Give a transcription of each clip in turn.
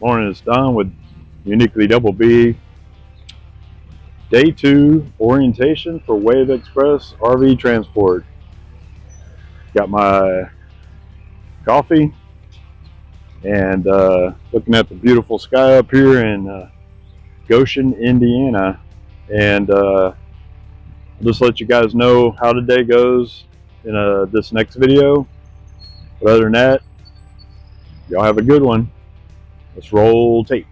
Morning, it's Don with Uniquely-DOUBLEBEE. Day 2 orientation for Wave Express RV transport. Got my coffee and looking at the beautiful sky up here in Goshen, Indiana. And I'll just let you guys know how today goes in this next video. But other than that, y'all have a good one. Let's roll tape.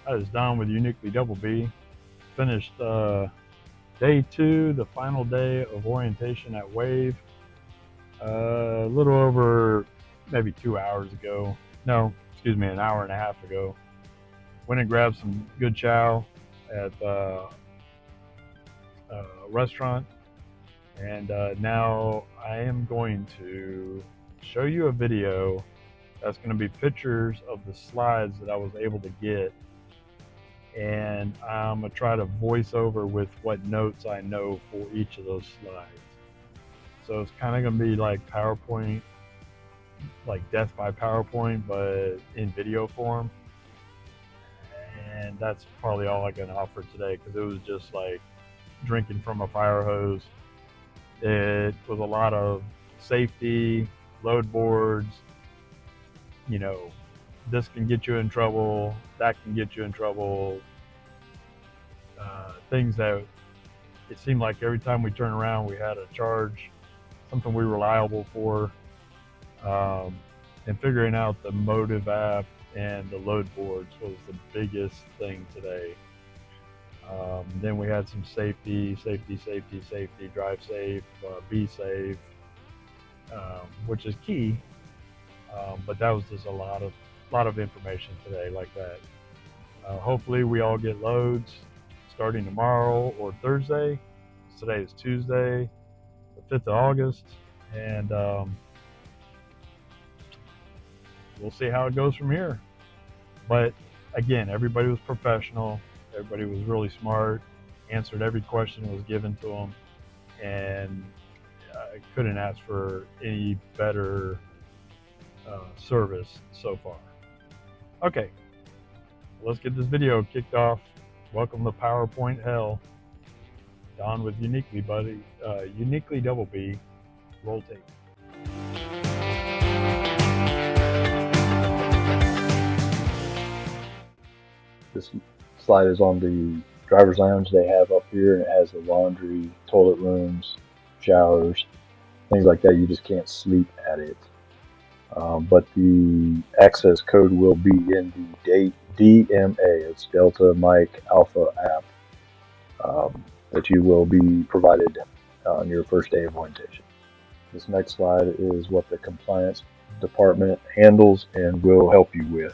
I was Don with Uniquely-DOUBLEBEE. Finished day 2, the final day of orientation at Wave. A little over maybe 2 hours ago. No, excuse me, an hour and a half ago. Went and grabbed some good chow at a restaurant. And now I am going to show you a video that's going to be pictures of the slides that I was able to get. And I'm going to try to voice over with what notes I know for each of those slides. So it's kind of going to be like PowerPoint, like death by PowerPoint, but in video form. And that's probably all I can offer today, because it was just like drinking from a fire hose. It was a lot of safety, load boards, you know, this can get you in trouble, that can get you in trouble. Things that it seemed like every time we turn around we had a charge, something we were liable for. And figuring out the motive app and the load boards was the biggest thing today. Then we had some safety, drive safe, be safe, which is key. But that was just a lot of information today like that. Hopefully we all get loads starting tomorrow or Thursday. Today is Tuesday, the 5th of August, and we'll see how it goes from here. But again, everybody was professional. Everybody was really smart, answered every question that was given to them, and I couldn't ask for any better service so far. Okay, let's get this video kicked off. Welcome to PowerPoint hell. Don with Uniquely-DOUBLEBEE. Roll tape. This slide is on the driver's lounge they have up here, and it has the laundry, toilet rooms, showers, things like that. You just can't sleep at it. But the access code will be in the DMA, it's Delta Mike Alpha app, that you will be provided on your first day of orientation. This next slide is what the compliance department handles and will help you with.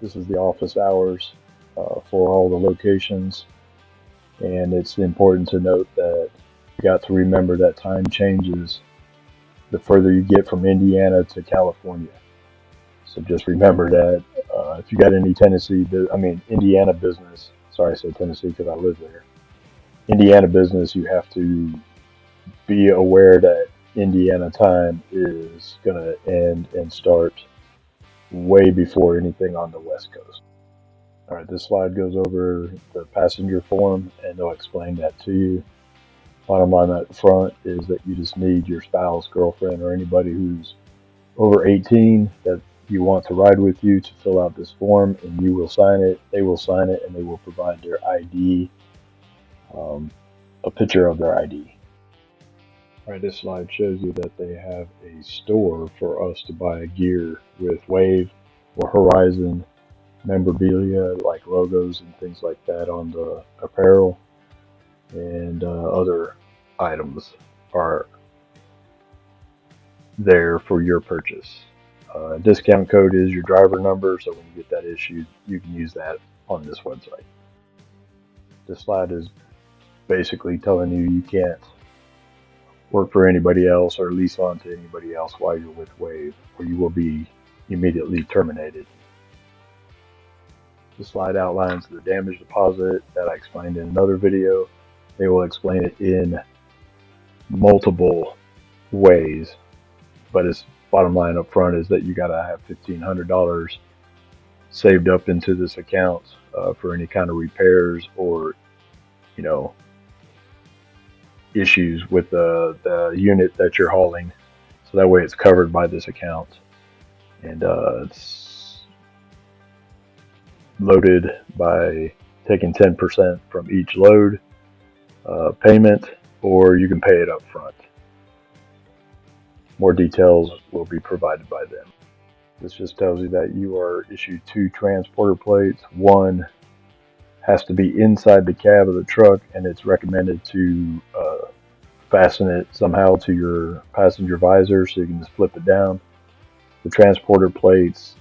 This is the office hours for all the locations, and it's important to note that you got to remember that time changes the further you get from Indiana to California. So just remember that if you got any Indiana business, sorry I said Tennessee because I live there, Indiana business, you have to be aware that Indiana time is going to end and start way before anything on the West Coast. All right, this slide goes over the passenger form, and they'll explain that to you. Bottom line at the front is that you just need your spouse, girlfriend, or anybody who's over 18 that you want to ride with you to fill out this form, and you will sign it, they will sign it, and they will provide their ID, a picture of their ID. All right, this slide shows you that they have a store for us to buy gear with Wave or Horizon memorabilia, like logos and things like that on the apparel. and other items are there for your purchase. Discount code is your driver number, so when you get that issued, you can use that on this website. This slide is basically telling you you can't work for anybody else or lease on to anybody else while you're with Wave, or you will be immediately terminated. The slide outlines the damage deposit that I explained in another video. They will explain it in multiple ways, but its bottom line up front is that you got to have $1,500 saved up into this account for any kind of repairs or, you know, issues with the unit that you're hauling. So that way it's covered by this account. And it's loaded by taking 10% from each load payment, or you can pay it up front. More details will be provided by them. This just tells you that you are issued 2 transporter plates. One has to be inside the cab of the truck, and it's recommended to fasten it somehow to your passenger visor so you can just flip it down. The transporter plates,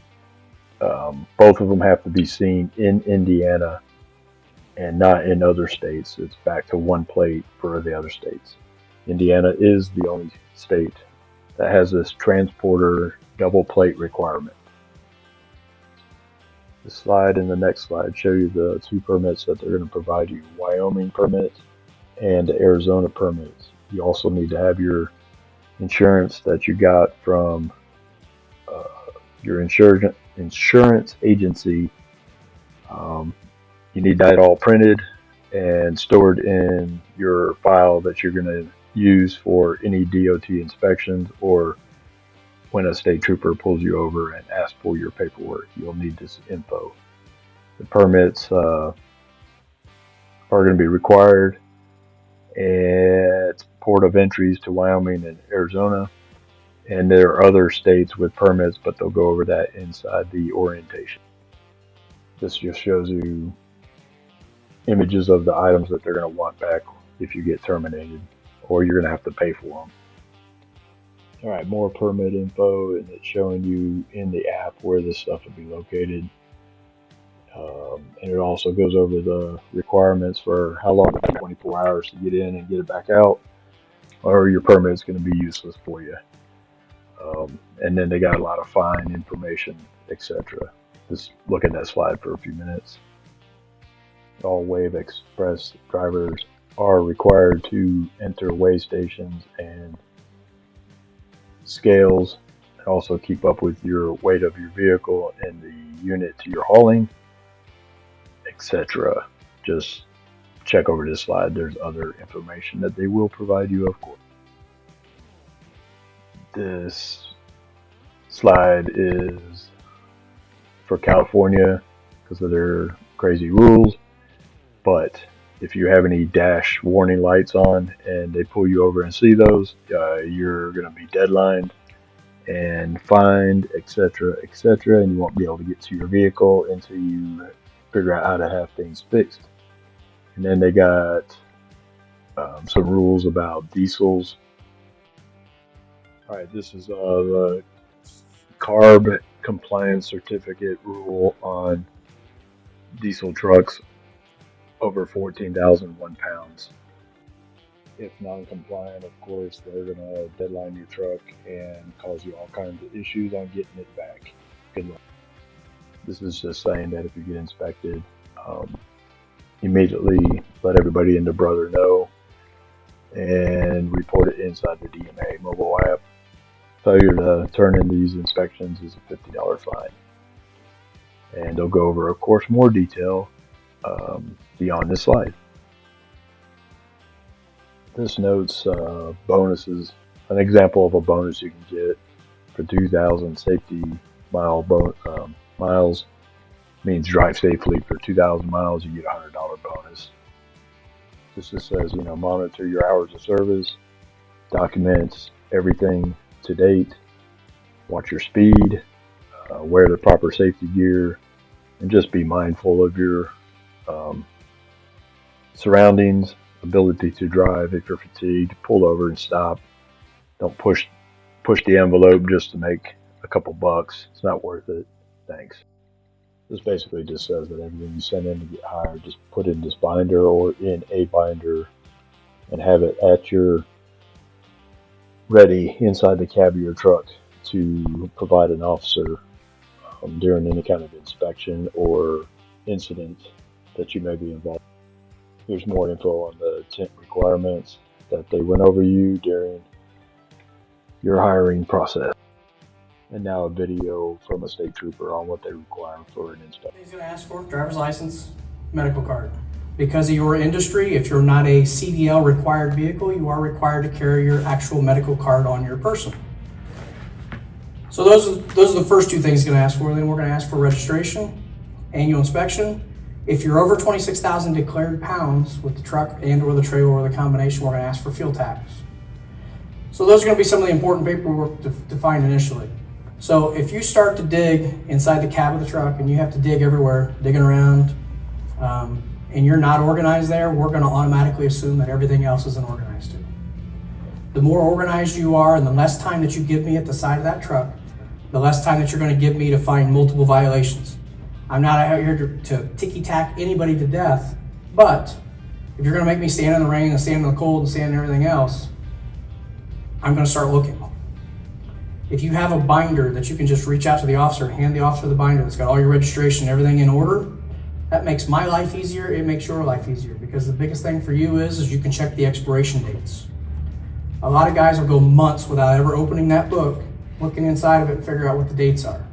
both of them have to be seen in Indiana and not in other states. It's back to 1 plate for the other states. Indiana is the only state that has this transporter double plate requirement. The slide and the next slide show you the 2 permits that they're going to provide you: Wyoming permit and Arizona permits. You also need to have your insurance that you got from your insurance agency. You need that all printed and stored in your file that you're going to use for any DOT inspections, or when a state trooper pulls you over and asks for your paperwork, you'll need this info. The permits are going to be required at port of entries to Wyoming and Arizona, and there are other states with permits, but they'll go over that inside the orientation. This just shows you images of the items that they're going to want back if you get terminated, or you're going to have to pay for them. All right, more permit info, and it's showing you in the app where this stuff will be located. And it also goes over the requirements for how long it takes, 24 hours to get in and get it back out, or your permit is going to be useless for you. And then they got a lot of fine information, etc. Just look at that slide for a few minutes. All Wave Express drivers are required to enter weigh stations and scales, and also keep up with your weight of your vehicle and the unit to your hauling, etc. Just check over this slide. There's other information that they will provide you, of course. This slide is for California because of their crazy rules, but if you have any dash warning lights on and they pull you over and see those, you're going to be deadlined and fined, etc., etc., and you won't be able to get to your vehicle until you figure out how to have things fixed. And then they got some rules about diesels. All right, this is the CARB compliance certificate rule on diesel trucks over 14,001 pounds. If non-compliant, of course, they're going to deadline your truck and cause you all kinds of issues on getting it back. Good luck. This is just saying that if you get inspected, immediately let everybody in the brother know and report it inside the DMA mobile app. Failure to turn in these inspections is a $50 fine. And they'll go over, of course, more detail beyond this slide. This notes bonuses. An example of a bonus you can get for 2,000 safety miles means drive safely for 2,000 miles, you get a $100 bonus. This just says, monitor your hours of service, documents everything to date, watch your speed, wear the proper safety gear, and just be mindful of your surroundings ability to drive. If you're fatigued, pull over and stop. Don't push the envelope just to make a couple bucks. It's not worth it. Thanks. This basically just says that everything you send in to get hired, just put in this binder or in a binder and have it at your ready inside the cab of your truck to provide an officer during any kind of inspection or incident that you may be involved in. Here's more info on the tent requirements that they went over you during your hiring process. And now a video from a state trooper on what they require for an inspection. He's going to ask for driver's license, medical card. Because of your industry, if you're not a CDL required vehicle, you are required to carry your actual medical card on your person. So those are the first two things he's going to ask for. Then we're going to ask for registration, annual inspection. If you're over 26,000 declared pounds with the truck and or the trailer or the combination, we're going to ask for fuel tax. So those are going to be some of the important paperwork to find initially. So if you start to dig inside the cab of the truck and you have to dig everywhere, digging around, and you're not organized there, we're going to automatically assume that everything else isn't organized too. The more organized you are and the less time that you give me at the side of that truck, the less time that you're going to give me to find multiple violations. I'm not out here to ticky-tack anybody to death, but if you're going to make me stand in the rain and stand in the cold and stand in everything else, I'm going to start looking. If you have a binder that you can just reach out to the officer and hand the officer the binder that's got all your registration and everything in order, that makes my life easier, it makes your life easier, because the biggest thing for you is you can check the expiration dates. A lot of guys will go months without ever opening that book, looking inside of it and figure out what the dates are.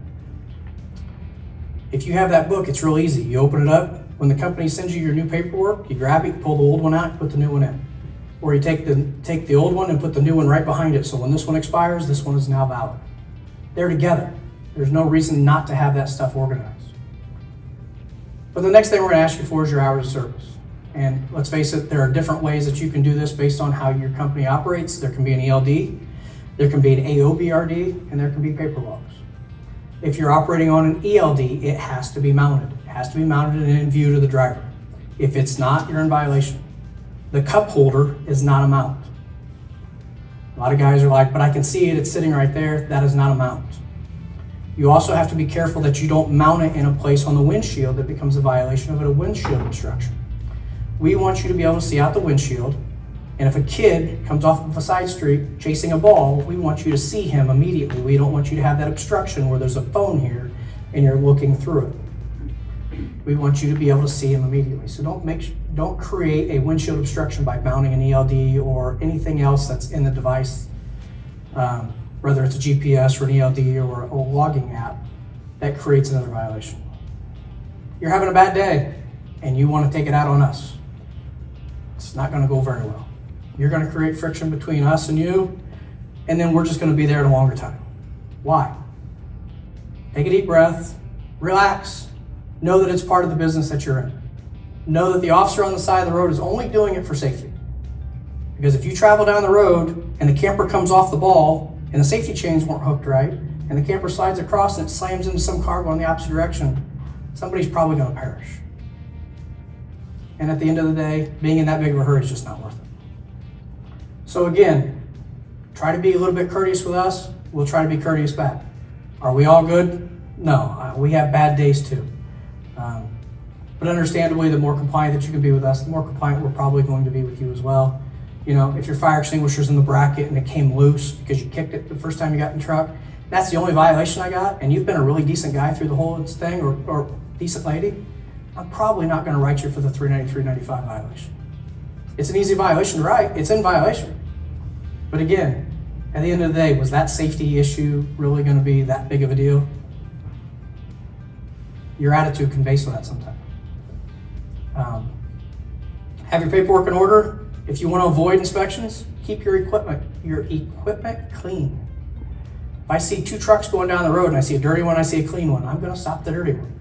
If you have that book, it's real easy. You open it up, when the company sends you your new paperwork, you grab it, you pull the old one out, you put the new one in. Or you take the old one and put the new one right behind it, so when this one expires, this one is now valid. They're together. There's no reason not to have that stuff organized. But the next thing we're going to ask you for is your hours of service. And let's face it, there are different ways that you can do this based on how your company operates. There can be an ELD, there can be an AOBRD, and there can be paper logs. If you're operating on an ELD, it has to be mounted. It has to be mounted and in view to the driver. If it's not, you're in violation. The cup holder is not a mount. A lot of guys are like, but I can see it, it's sitting right there. That is not a mount. You also have to be careful that you don't mount it in a place on the windshield that becomes a violation of a windshield obstruction. We want you to be able to see out the windshield, and if a kid comes off of a side street chasing a ball, we want you to see him immediately. We don't want you to have that obstruction where there's a phone here and you're looking through it. We want you to be able to see him immediately. So don't create a windshield obstruction by mounting an ELD or anything else that's in the device, whether it's a GPS or an ELD or a logging app, that creates another violation. You're having a bad day and you want to take it out on us. It's not going to go very well. You're going to create friction between us and you, and then we're just going to be there at a longer time. Why? Take a deep breath, relax, know that it's part of the business that you're in. Know that the officer on the side of the road is only doing it for safety. Because if you travel down the road and the camper comes off the ball and the safety chains weren't hooked right, and the camper slides across and it slams into some car going the opposite direction, somebody's probably going to perish. And at the end of the day, being in that big of a hurry is just not worth it. So again, try to be a little bit courteous with us. We'll try to be courteous back. Are we all good? No, we have bad days too. But understandably, the more compliant that you can be with us, the more compliant we're probably going to be with you as well. You know, if your fire extinguisher's in the bracket and it came loose because you kicked it the first time you got in the truck, that's the only violation I got, and you've been a really decent guy through the whole thing, or decent lady, I'm probably not going to write you for the 393.95 violation. It's an easy violation to write. It's in violation. But again, at the end of the day, was that safety issue really going to be that big of a deal? Your attitude can base on that sometimes. Have your paperwork in order. If you want to avoid inspections, keep your equipment clean. If I see two trucks going down the road and I see a dirty one, I see a clean one, I'm going to stop the dirty one.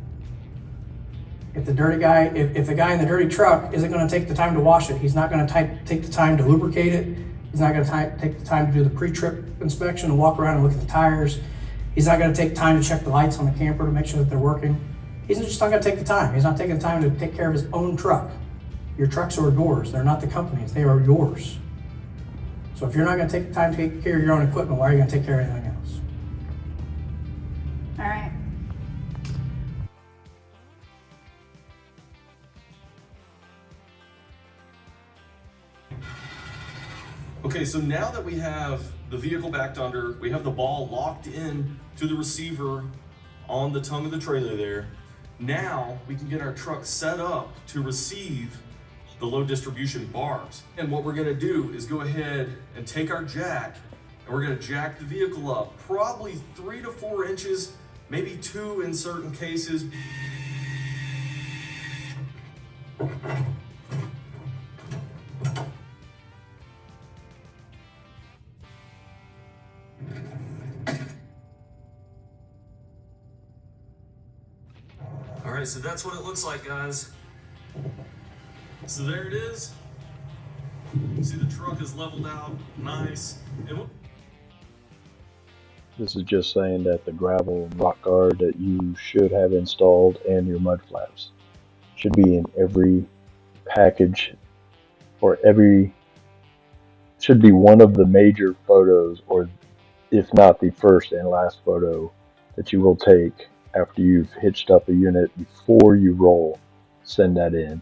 If the dirty guy, if the guy in the dirty truck isn't going to take the time to wash it, he's not going to take the time to lubricate it, he's not going to take the time to do the pre-trip inspection and walk around and look at the tires, he's not going to take time to check the lights on the camper to make sure that they're working. He's just not going to take the time. He's not taking the time to take care of his own truck. Your trucks are yours. They're not the company's. They are yours. So if you're not going to take the time to take care of your own equipment, why are you going to take care of anything else? All right. Okay, so now that we have the vehicle backed under, we have the ball locked in to the receiver on the tongue of the trailer there. Now we can get our truck set up to receive the load distribution bars. And what we're gonna do is go ahead and take our jack and we're gonna jack the vehicle up probably 3 to 4 inches, maybe 2 in certain cases. All right, so that's what it looks like, guys. So there it is. You see the truck is leveled out, nice. And This is just saying that the gravel and rock guard that you should have installed and your mud flaps should be in every package, or should be one of the major photos, or if not the first and last photo that you will take after you've hitched up a unit. Before you roll, send that in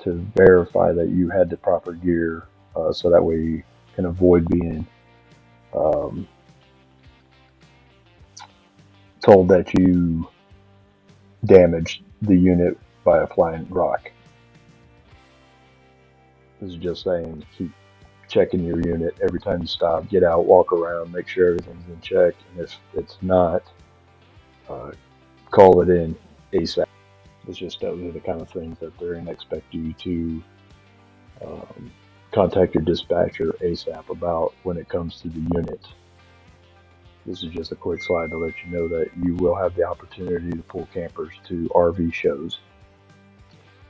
to verify that you had the proper gear, so that way you can avoid being told that you damaged the unit by a flying rock. This is just saying, keep checking your unit every time you stop. Get out, walk around, make sure everything's in check, and if it's not, call it in ASAP. It's just those are the kind of things that they're going to expect you to contact your dispatcher ASAP about when it comes to the unit. This is just a quick slide to let you know that you will have the opportunity to pull campers to RV shows.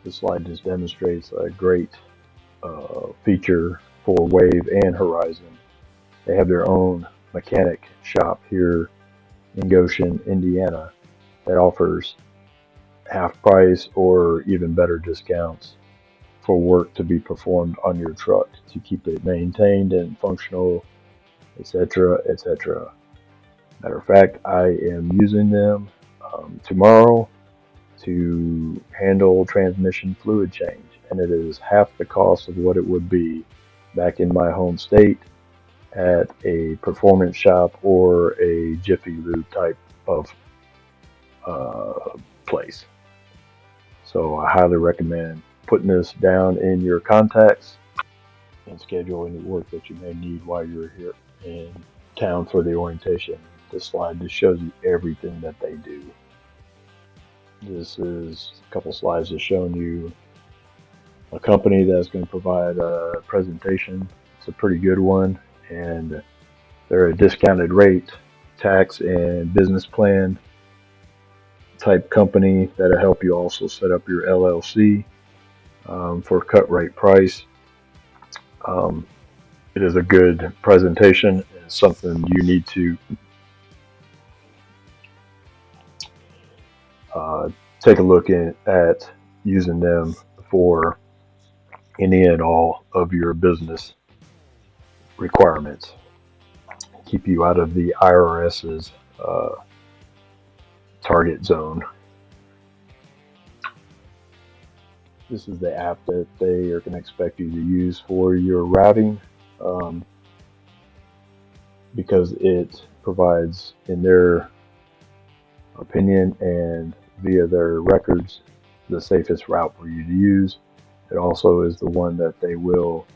This slide just demonstrates a great feature for Wave and Horizon. They have their own mechanic shop here in Goshen, Indiana, that offers half price or even better discounts for work to be performed on your truck to keep it maintained and functional, etc., etc. Matter of fact, I am using them tomorrow to handle transmission fluid change, and it is half the cost of what it would be back in my home state at a performance shop or a Jiffy Lube type of place. So I highly recommend putting this down in your contacts and schedule any work that you may need while you're here in town for the orientation. This slide just shows you everything that they do. This is a couple slides just showing you a company that's going to provide a presentation. It's a pretty good one, and they're a discounted rate, tax and business plan type company that'll help you also set up your LLC for a cut rate price. It is a good presentation. It's something you need to take a look at using them for any and all of your business requirements. Keep you out of the IRS's target zone. This is the app that they are going to expect you to use for your routing, because it provides, in their opinion and via their records, the safest route for you to use. It also is the one that they will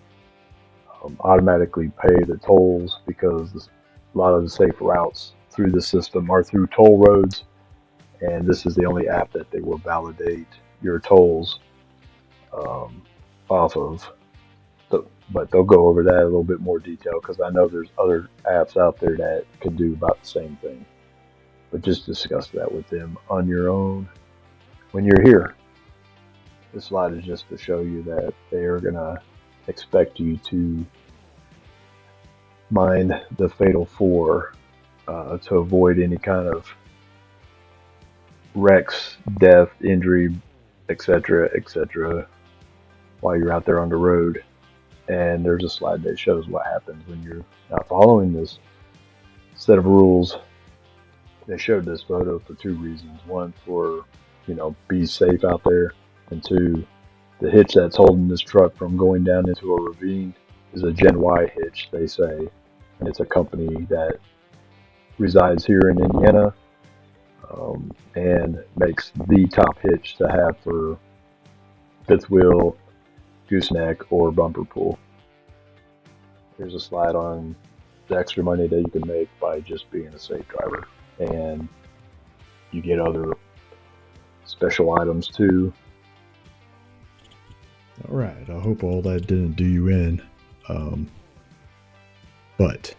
automatically pay the tolls, because a lot of the safe routes through the system are through toll roads, and this is the only app that they will validate your tolls off of. But they'll go over that in a little bit more detail, because I know there's other apps out there that can do about the same thing. But just discuss that with them on your own when you're here. This slide is just to show you that they are going to expect you to mind the Fatal 4 to avoid any kind of wrecks, death, injury, etc., etc. while you're out there on the road. And there's a slide that shows what happens when you're not following this set of rules. They showed this photo for two reasons. One, for, be safe out there. And two, the hitch that's holding this truck from going down into a ravine is a Gen Y hitch, they say. And it's a company that resides here in Indiana, and makes the top hitch to have for fifth wheel, gooseneck, or bumper pull. Here's a slide on the extra money that you can make by just being a safe driver. And you get other special items too. All right, I hope all that didn't do you in. But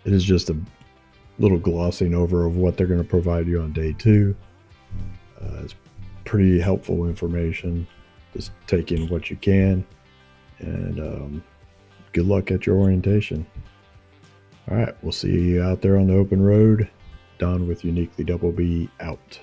it is just a little glossing over of what they're going to provide you on day 2. It's pretty helpful information. Just take in what you can, and good luck at your orientation. All right, we'll see you out there on the open road. Don with Uniquely-DOUBLEBEE out.